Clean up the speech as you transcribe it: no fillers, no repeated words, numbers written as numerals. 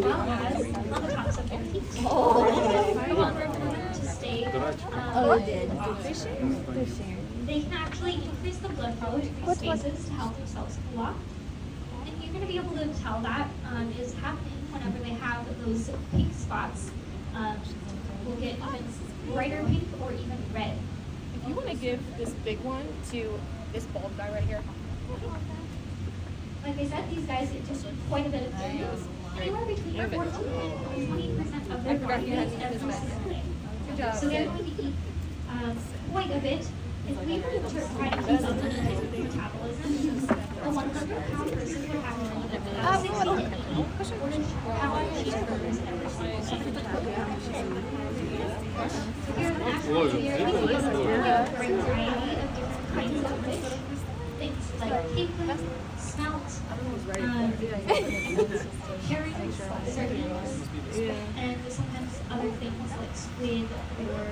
well as on the tops of their feet. We want them to stay They can actually increase the blood flow to these spaces to help themselves cool off. And you're going to be able to tell that is happening whenever they have those pink spots. Will get even brighter pink or even red. If you want to give this big one to this bald guy right here. Like I said, these guys get just quite a bit of food. Anywhere between 14 and 20% of their body weight every single day. Good job. So they're going to eat quite a bit. If we were to try to keep up with their metabolism, a 100-pound person would have to eat about 60 to 80 pound cheeseburgers every single day. Here in the National Aviary, we have a great variety of different kinds of fish. Things like capelin, smelt, herrings, sardines, and sometimes other things like squid or